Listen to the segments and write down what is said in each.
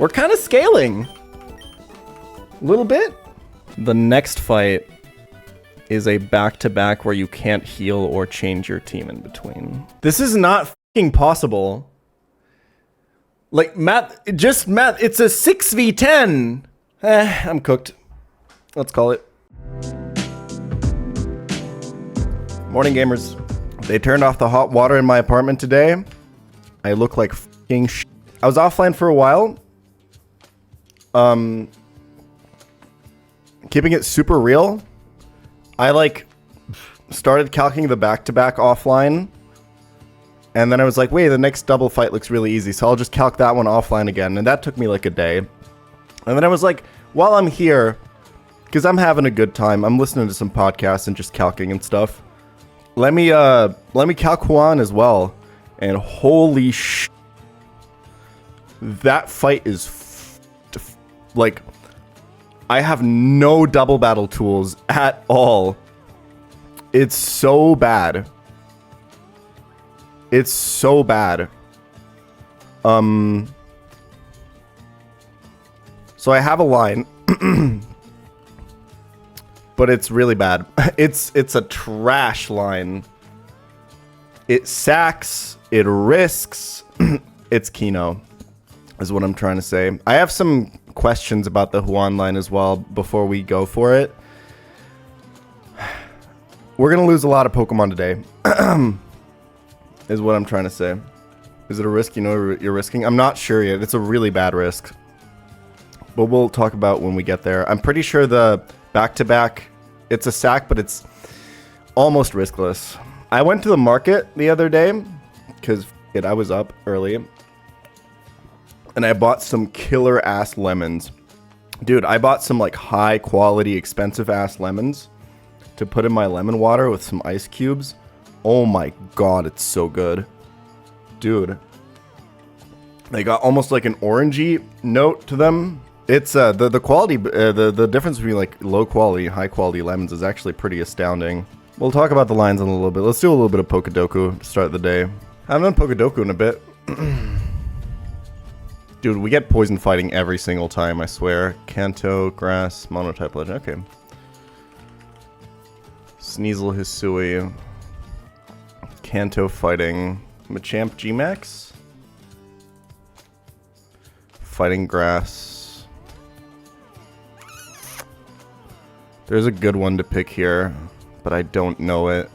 We're kind of scaling. A little bit. The next fight is a back-to-back where you can't heal or change your team in between. This is not f***ing possible. Like, math, it's a 6v10. I'm cooked. Let's call it. Morning, gamers. They turned off the hot water in my apartment today. I look like f***ing sh**. I was offline for a while. Keeping it super real. I like started calcing the back-to-back offline. And then I was like, wait, the next double fight looks really easy. So I'll just calc that one offline again. And that took me like a day. And then I was like, while I'm here, because I'm having a good time, I'm listening to some podcasts and just calcing and stuff. Let me calc Juan as well. And holy sh**. That fight is like, I have no double battle tools at all. It's so bad. It's so bad. So I have a line. But it's really bad. It's a trash line. It sacks, it risks. It's Kino, is what I'm trying to say. I have some questions about the Juan line as well before we go for it. We're gonna lose a lot of Pokemon today. Is what I'm trying to say. Is it a risk you know you're risking? I'm not sure yet. It's a really bad risk. But we'll talk about when we get there. I'm pretty sure the back-to-back, it's a sack, but it's almost riskless. I went to the market the other day because I was up early. And I bought some killer-ass lemons. Dude, I bought some like high-quality, expensive-ass lemons to put in my lemon water with some ice cubes. Oh my god, it's so good. Dude. They got almost like an orangey note to them. It's the quality, the difference between like low quality and high quality lemons is actually pretty astounding. We'll talk about the lines in a little bit. Let's do a little bit of PokeDoku to start the day. I haven't done PokeDoku in a bit. Dude, we get poison fighting every single time, I swear. Kanto, grass, monotype legend. Okay. Sneasel, Hisui. Kanto fighting Machamp Gmax. Fighting grass. There's a good one to pick here, but I don't know it.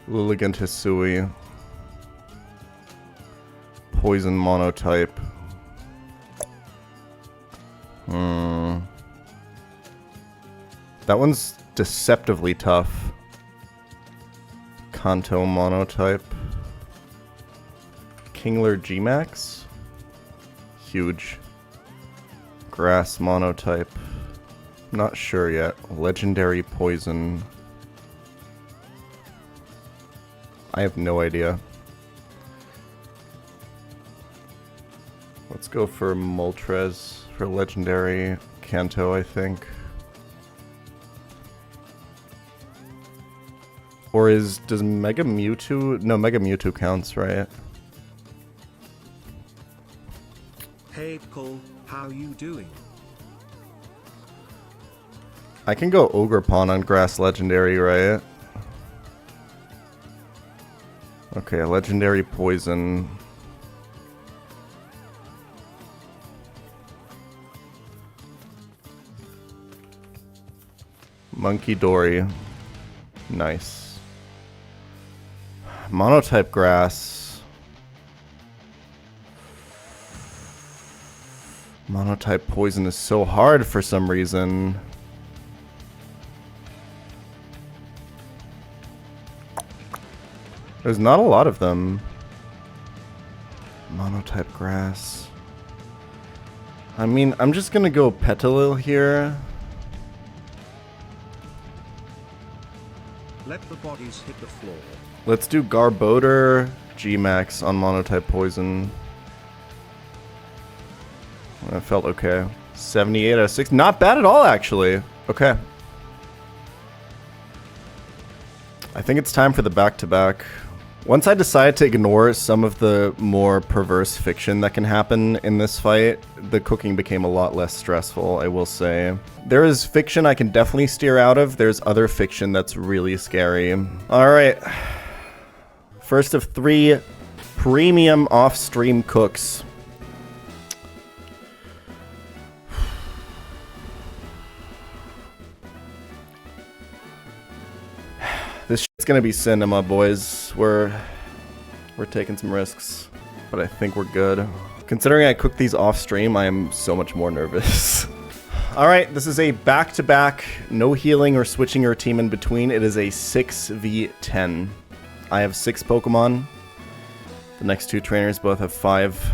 Lilligant Hisui. Poison monotype. That one's deceptively tough. Kanto monotype. Kingler Gmax. Huge. Grass monotype. Not sure yet. Legendary poison. I have no idea. Let's go for Moltres for legendary. Kanto, I think. Or does Mega Mewtwo? No, Mega Mewtwo counts, right? Hey Cole, how you doing? I can go Ogerpon on grass legendary, right? Okay, legendary poison. Monkey Dory. Nice. Monotype grass. Monotype poison is so hard for some reason. There's not a lot of them. Monotype grass. I mean, I'm just gonna go Petalil here. Let the bodies hit the floor. Let's do Garbodor Gmax on monotype poison. That felt okay. 78 out of 6. Not bad at all, actually. Okay. I think it's time for the back-to-back. Once I decided to ignore some of the more perverse fiction that can happen in this fight, the cooking became a lot less stressful, I will say. There is fiction I can definitely steer out of. There's other fiction that's really scary. Alright. First of 3 premium off-stream cooks. This shit's gonna be cinema, boys. We're taking some risks, but I think we're good. Considering I cooked these off stream, I am so much more nervous. Alright, this is a back-to-back, no healing or switching your team in between. It is a 6v10. I have 6 Pokemon. The next 2 trainers both have 5.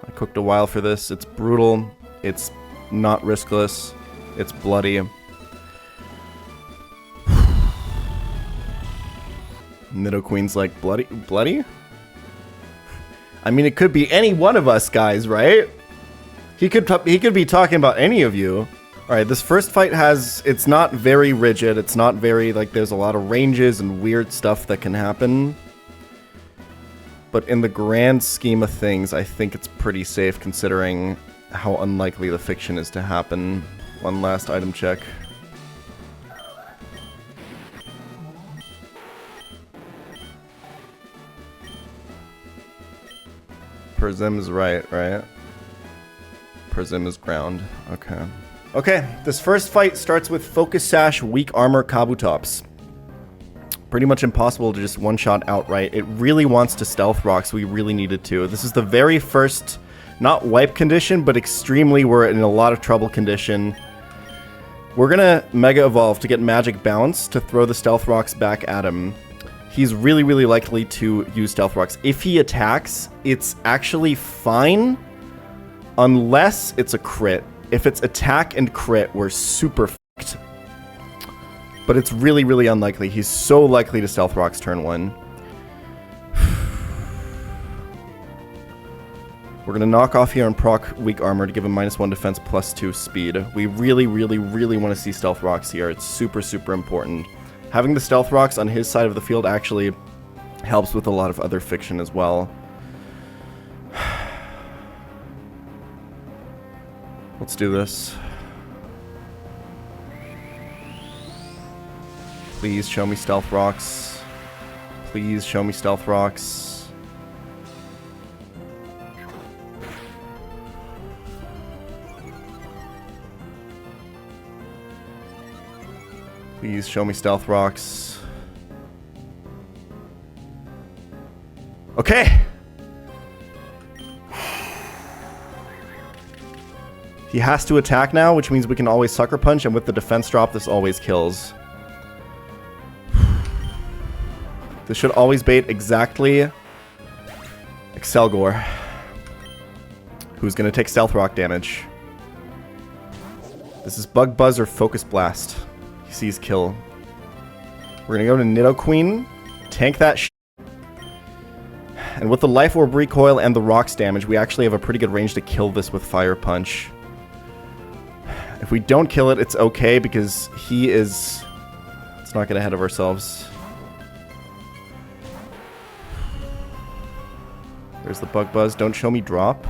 I cooked a while for this. It's brutal. It's not riskless. It's bloody. Nidoqueen's like, bloody? Bloody? I mean, it could be any one of us guys, right? He could be talking about any of you. Alright, this first fight it's not very rigid. It's not very, like, there's a lot of ranges and weird stuff that can happen. But in the grand scheme of things, I think it's pretty safe considering how unlikely the fiction is to happen. One last item check. Prism is right? Prism is ground. Okay. Okay, this first fight starts with Focus Sash, Weak Armor, Kabutops. Pretty much impossible to just one-shot outright. It really wants to Stealth Rock, so we really needed to. This is the very first, not wipe condition, but extremely we're in a lot of trouble condition. We're gonna Mega Evolve to get Magic Bounce to throw the Stealth Rocks back at him. He's really, really likely to use Stealth Rocks. If he attacks, it's actually fine, unless it's a crit. If it's attack and crit, we're super fucked. But it's really, really unlikely. He's so likely to Stealth Rocks turn 1. We're gonna knock off here and proc Weak Armor to give him -1 defense, +2 speed. We really, really, really want to see Stealth Rocks here. It's super, super important. Having the Stealth Rocks on his side of the field actually helps with a lot of other fiction as well. Let's do this. Please show me Stealth Rocks. Please show me Stealth Rocks. Please show me Stealth Rocks. Okay! He has to attack now, which means we can always Sucker Punch, and with the defense drop, this always kills. This should always bait exactly Excelgor, who's going to take Stealth Rock damage. This is Bug Buzz or Focus Blast. He sees kill. We're going to go to Nidoqueen, tank that shit. And with the Life Orb recoil and the rocks damage, we actually have a pretty good range to kill this with Fire Punch. If we don't kill it, it's okay because he is... Let's not get ahead of ourselves. There's the Bug Buzz. Don't show me drop.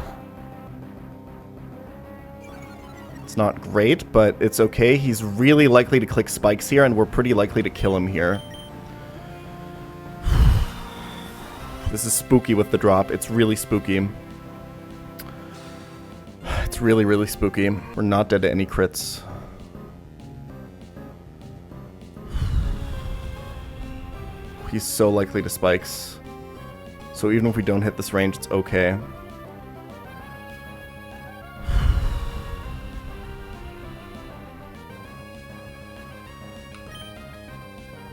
It's not great, but it's okay. He's really likely to click spikes here, and we're pretty likely to kill him here. This is spooky with the drop. It's really spooky. It's really, really spooky. We're not dead to any crits. He's so likely to spikes. So even if we don't hit this range, it's okay.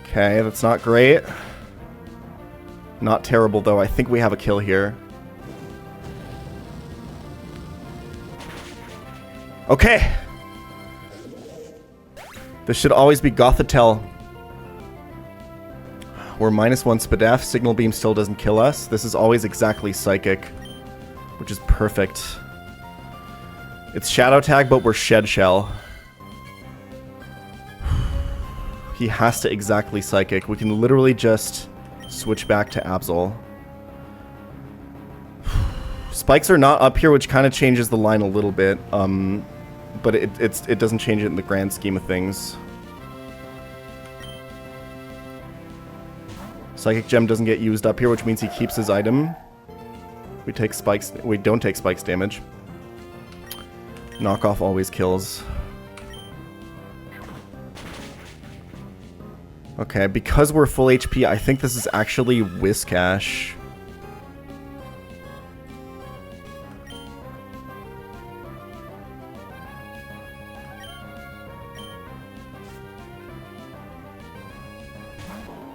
Okay, that's not great. Not terrible, though. I think we have a kill here. Okay! This should always be Gothitelle. We're -1 Spadef. Signal Beam still doesn't kill us. This is always exactly Psychic, which is perfect. It's Shadow Tag, but we're Shed Shell. He has to exactly Psychic. We can literally just switch back to Absol. Spikes are not up here, which kind of changes the line a little bit, but it doesn't change it in the grand scheme of things. Psychic Gem doesn't get used up here, which means he keeps his item. We take spikes. We don't take spikes damage. Knockoff always kills. Okay, because we're full HP, I think this is actually Whiscash.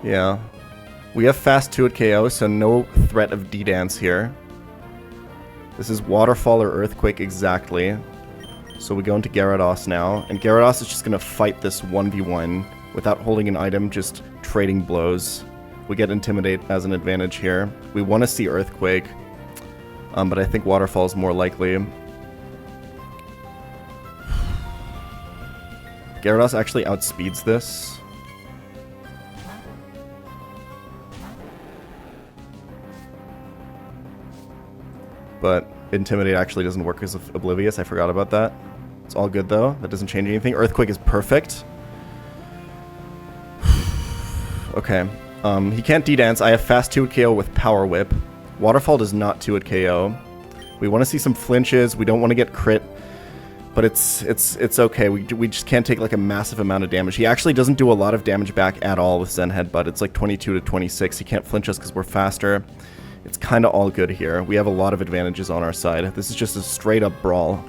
Yeah. We have fast 2 at KO, so no threat of D-Dance here. This is Waterfall or Earthquake exactly. So we go into Gyarados now, and Gyarados is just going to fight this 1v1 without holding an item, just trading blows. We get Intimidate as an advantage here. We want to see Earthquake, but I think Waterfall is more likely. Gyarados actually outspeeds this. But Intimidate actually doesn't work as Oblivious. I forgot about that. It's all good, though. That doesn't change anything. Earthquake is perfect. Okay. He can't D-Dance. I have fast 2 at KO with Power Whip. Waterfall does not 2 at KO. We want to see some flinches. We don't want to get crit. But it's okay. We just can't take like a massive amount of damage. He actually doesn't do a lot of damage back at all with Zen Headbutt. It's like 22 to 26. He can't flinch us because we're faster. It's kind of all good here. We have a lot of advantages on our side. This is just a straight-up brawl.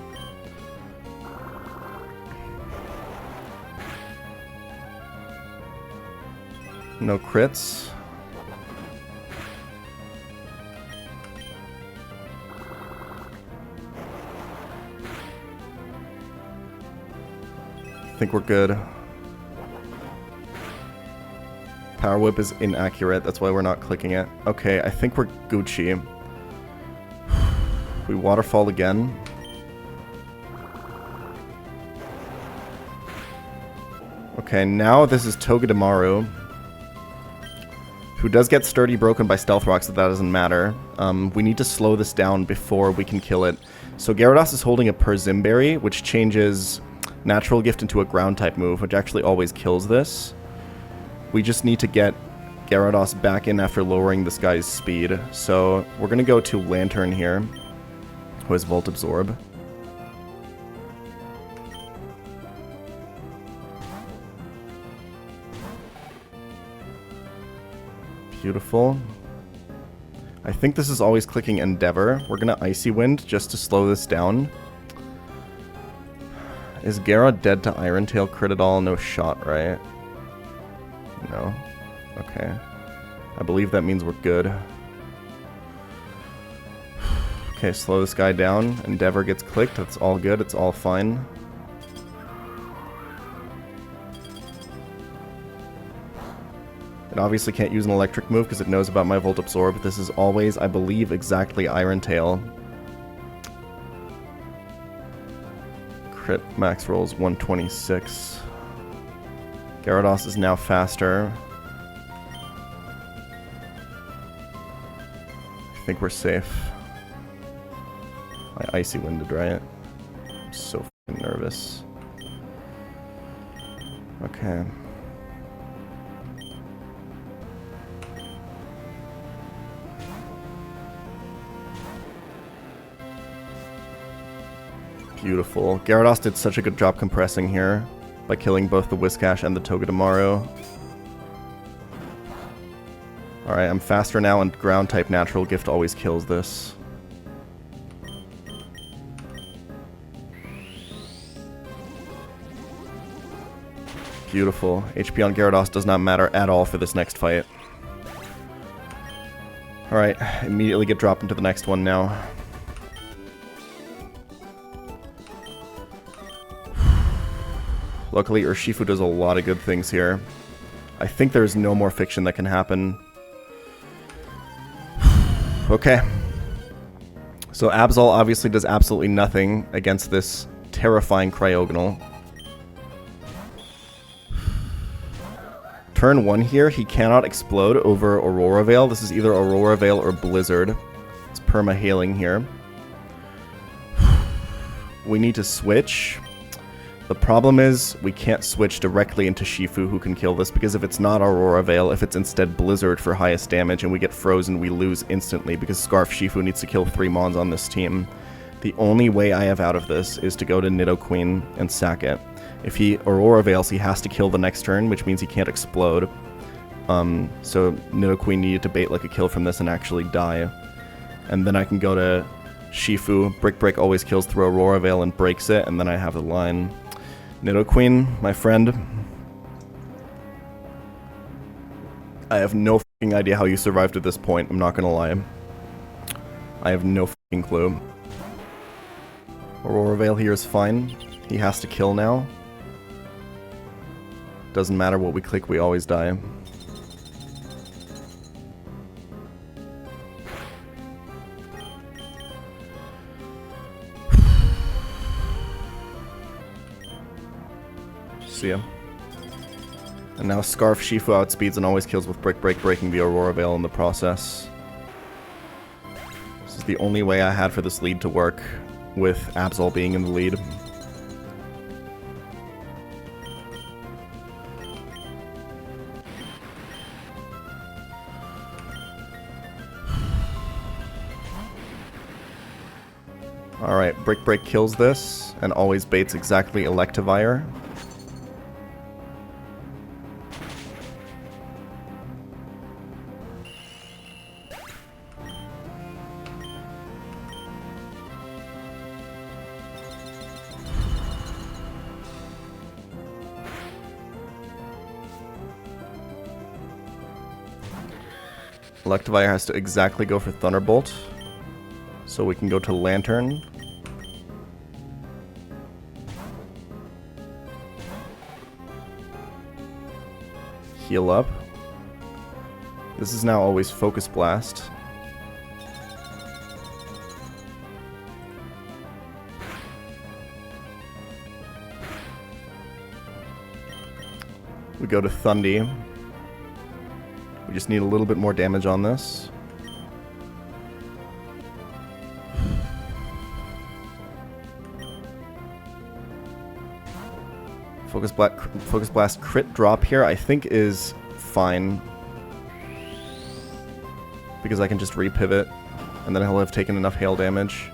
No crits. I think we're good. Power Whip is inaccurate, that's why we're not clicking it. Okay, I think we're Gucci. We Waterfall again. Okay, now this is Togedemaru, who does get Sturdy broken by Stealth Rocks, but that doesn't matter. We need to slow this down before we can kill it. So Gyarados is holding a Perzimberry, which changes Natural Gift into a Ground-type move, which actually always kills this. We just need to get Gyarados back in after lowering this guy's speed. So we're going to go to Lantern here, who has Volt Absorb. Beautiful. I think this is always clicking Endeavor. We're going to Icy Wind just to slow this down. Is Gyara dead to Iron Tail crit at all? No shot, right? No. Okay. I believe that means we're good. Okay, slow this guy down. Endeavor gets clicked. That's all good. It's all fine. It obviously can't use an electric move because it knows about my Volt Absorb. This is always, I believe, exactly Iron Tail. Crit max rolls 126. Gyarados is now faster. I think we're safe. I Icy Winded, right? I'm so fucking nervous. Okay. Beautiful. Gyarados did such a good job compressing here by killing both the Whiscash and the Togedemaru. Alright, I'm faster now, and Ground-type Natural Gift always kills this. Beautiful. HP on Gyarados does not matter at all for this next fight. Alright, immediately get dropped into the next one now. Luckily, Urshifu does a lot of good things here. I think there's no more fiction that can happen. Okay. So Absol obviously does absolutely nothing against this terrifying Cryogonal. Turn 1 here, he cannot explode over Aurora Veil. This is either Aurora Veil or Blizzard. It's perma-hailing here. We need to switch. The problem is we can't switch directly into Shifu who can kill this, because if it's not Aurora Veil, if it's instead Blizzard for highest damage and we get frozen, we lose instantly because Scarf Shifu needs to kill 3 Mons on this team. The only way I have out of this is to go to Nidoqueen and sack it. If he Aurora Veils, he has to kill the next turn, which means he can't explode. So Nidoqueen needed to bait like a kill from this and actually die. And then I can go to Shifu. Brick Break always kills through Aurora Veil and breaks it, and then I have the line. Nidoqueen, my friend. I have no fucking idea how you survived at this point, I'm not gonna lie. I have no fucking clue. Aurora Veil here is fine. He has to kill now. Doesn't matter what we click, we always die. See ya. And now Scarf Shifu outspeeds and always kills with Brick Break, breaking the Aurora Veil in the process. This is the only way I had for this lead to work, with Absol being in the lead. Alright, Brick Break kills this, and always baits exactly Electivire. Electivire has to exactly go for Thunderbolt, so we can go to Lantern. Heal up. This is now always Focus Blast. We go to Thundy. We just need a little bit more damage on this. Focus Blast crit drop here I think is fine, because I can just repivot and then he'll have taken enough hail damage.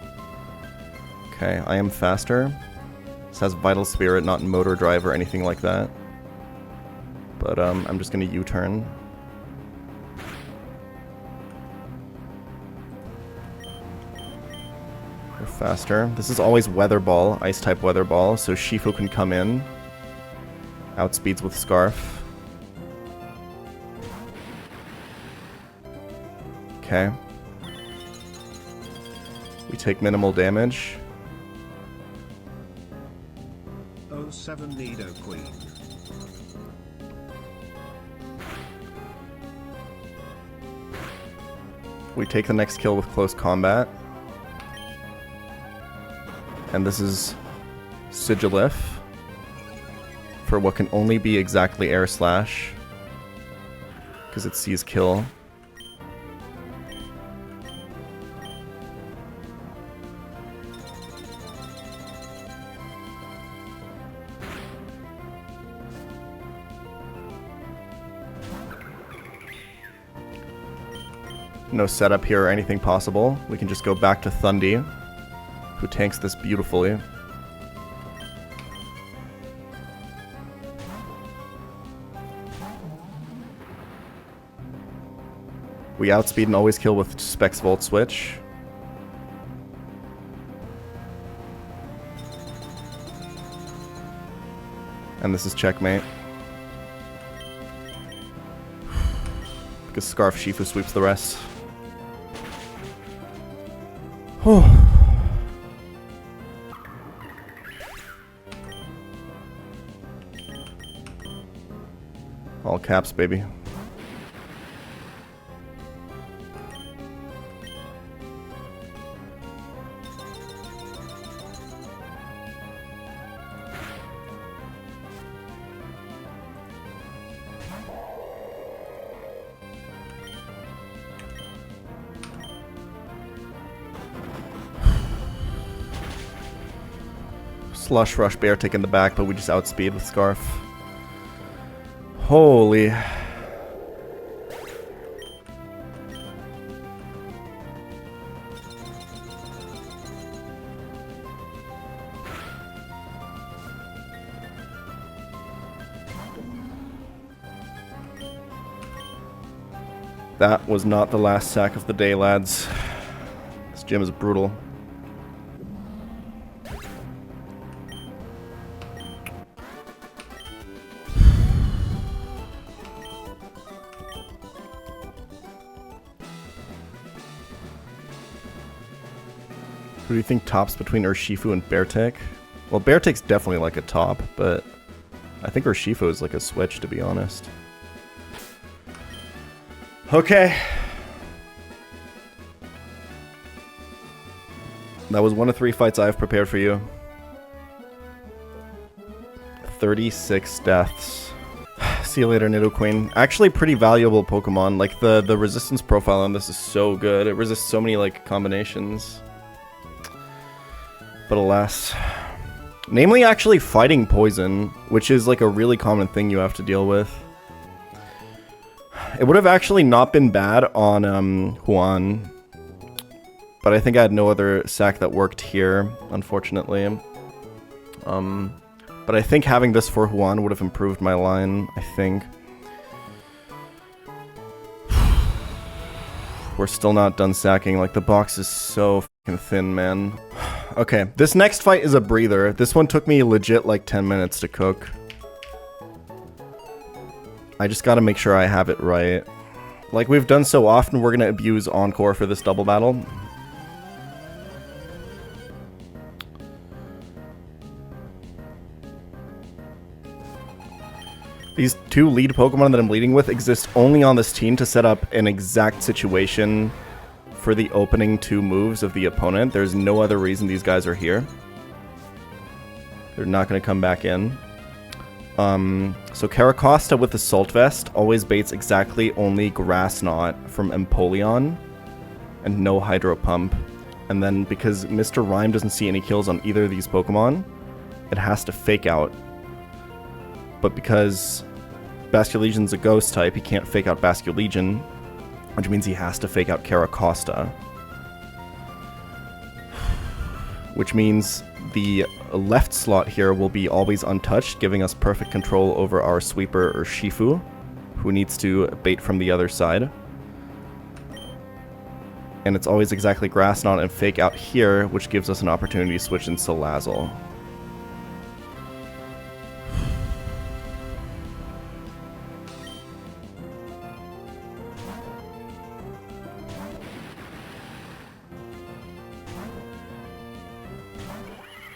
Okay, I am faster. This has Vital Spirit, not Motor Drive or anything like that. But I'm just gonna U-turn. We're faster. This is always Weather Ball, Ice-type Weather Ball, so Shifu can come in. Outspeeds with Scarf. Okay. We take minimal damage. 07 Nidoqueen. We take the next kill with Close Combat. And this is Sigilif for what can only be exactly Air Slash, because it sees kill. No setup here or anything possible. We can just go back to Thundy, who tanks this beautifully. We outspeed and always kill with Specs Volt Switch. And this is checkmate. Because Scarf Shifu sweeps the rest. All caps, baby. Slush Rush Beartick in the back, but we just outspeed with Scarf. Holy. That was not the last sack of the day, lads. This gym is brutal. Who do you think tops between Urshifu and Beartick? Well, Beartick's definitely like a top, but I think Urshifu is like a switch, to be honest. Okay. That was one of 3 fights I've prepared for you. 36 deaths. See you later, Nidoqueen. Actually, pretty valuable Pokemon. Like, the resistance profile on this is so good. It resists so many, like, combinations. But alas. Namely, actually fighting poison, which is, like, a really common thing you have to deal with. It would have actually not been bad on Huan, but I think I had no other sack that worked here, unfortunately. But I think having this for Huan would have improved my line, I think. We're still not done sacking, like the box is so fucking thin, man. Okay, this next fight is a breather. This one took me legit like 10 minutes to cook. I just gotta make sure I have it right. Like we've done so often, we're gonna abuse Encore for this double battle. These 2 lead Pokemon that I'm leading with exist only on this team to set up an exact situation for the opening 2 moves of the opponent. There's no other reason these guys are here. They're not gonna come back in. So Caracosta with the Salt Vest always baits exactly only Grass Knot from Empoleon and no Hydro Pump. And then because Mr. Rhyme doesn't see any kills on either of these Pokemon, it has to Fake Out. But because Basculegion's a Ghost type, he can't Fake Out Basculegion, which means he has to Fake Out Caracosta. Which means the left slot here will be always untouched, giving us perfect control over our sweeper Urshifu, who needs to bait from the other side. And it's always exactly Grass Knot and Fake Out here, which gives us an opportunity to switch in Salazzle.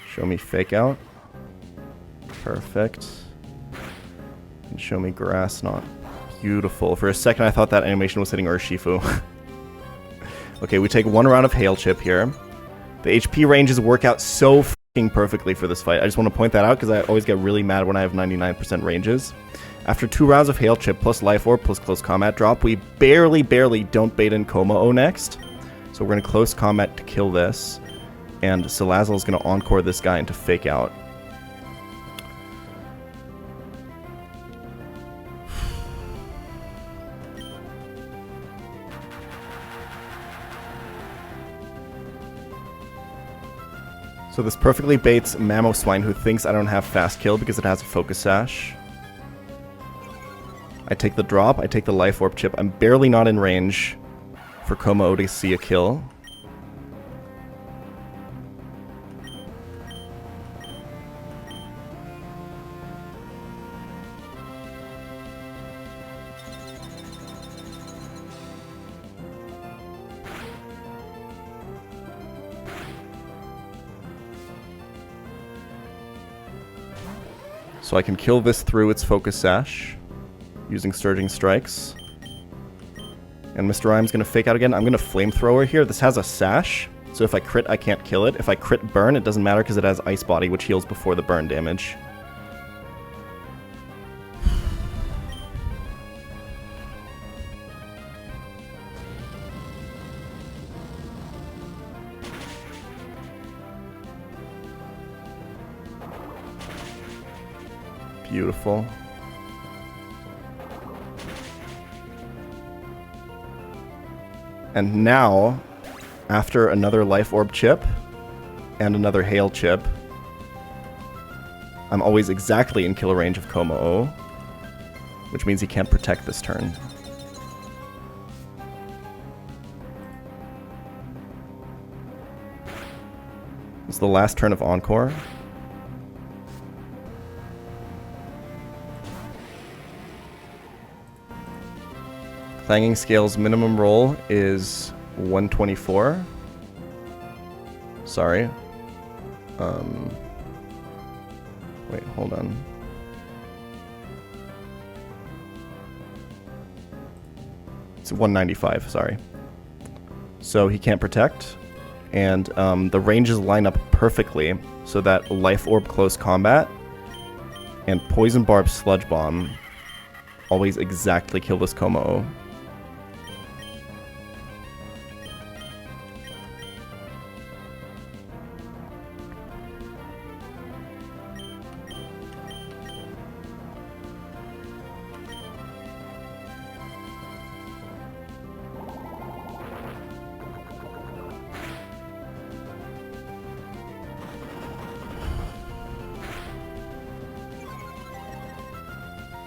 Show me Fake Out. Perfect. And show me Grass Knot. Beautiful. For a second I thought that animation was hitting Urshifu. Okay, we take 1 round of Hail Chip here. The HP ranges work out so f***ing perfectly for this fight. I just want to point that out because I always get really mad when I have 99% ranges. After 2 rounds of Hail Chip plus Life Orb plus Close Combat drop, we barely don't bait in Komao next. So we're going to Close Combat to kill this. And Salazzle is going to Encore this guy into Fake Out. So this perfectly baits Mamoswine, who thinks I don't have Fast Kill because it has a Focus Sash. I take the drop, I take the Life Orb chip. I'm barely not in range for Komao to see a kill. So I can kill this through its Focus Sash using Surging Strikes. And Mr. Rhyme's going to Fake Out again. I'm going to Flamethrower here. This has a Sash, so if I crit, I can't kill it. If I crit Burn, it doesn't matter because it has Ice Body, which heals before the burn damage. Beautiful. And now, after another Life Orb chip and another Hail chip, I'm always exactly in kill range of Kommo-o, which means he can't protect this turn. It's the last turn of Encore. Clanging Scale's minimum roll is 124. Sorry. Wait, hold on. It's 195, sorry. So he can't protect. And the ranges line up perfectly so that Life Orb Close Combat and Poison Barb Sludge Bomb always exactly kill this Kommo-o.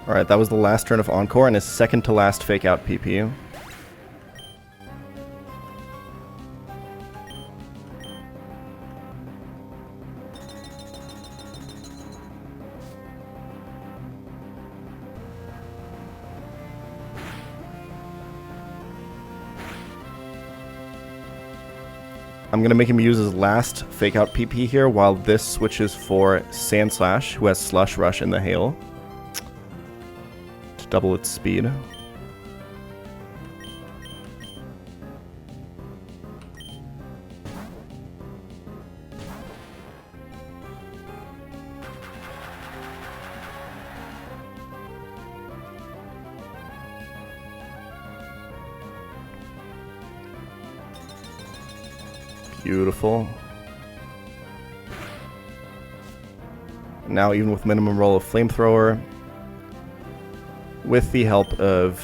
Alright, that was the last turn of Encore and his second to last fake out PP. I'm going to make him use his last fake out PP here while this switches for Sand Slash, who has Slush Rush in the Hail. Double its speed. Beautiful. Now even with minimum roll of Flamethrower, with the help of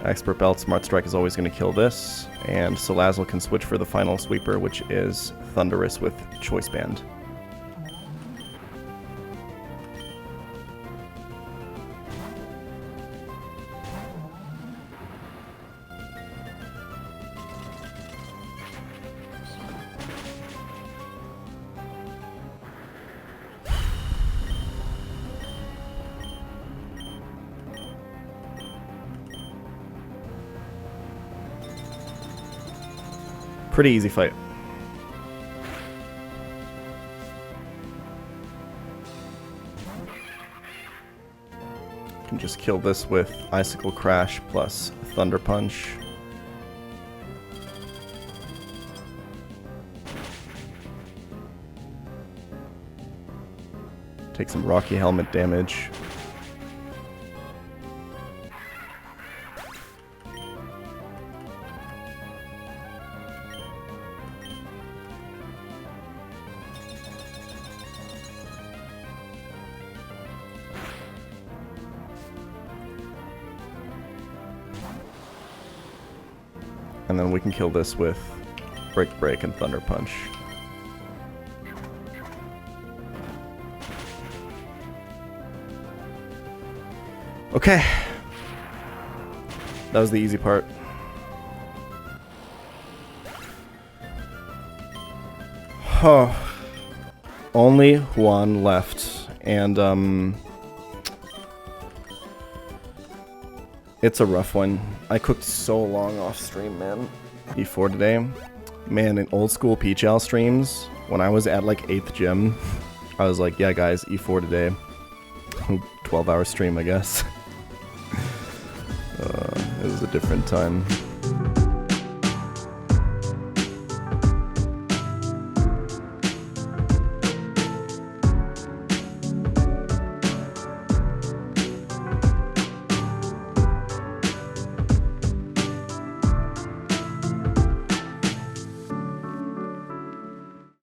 Expert Belt, Smart Strike is always going to kill this, and Salazzle can switch for the final sweeper, which is Thunderous with Choice Band. Pretty easy fight. Can just kill this with Icicle Crash plus Thunder Punch. Take some Rocky Helmet damage. And then we can kill this with Break Break and Thunder Punch. Okay. That was the easy part. Oh. Only one left. And, it's a rough one. I cooked so long off stream, man. E4 today. Man, in old school pChal streams, when I was at like 8th gym, I was like, yeah guys, E4 today. 12-hour stream, I guess. It was a different time.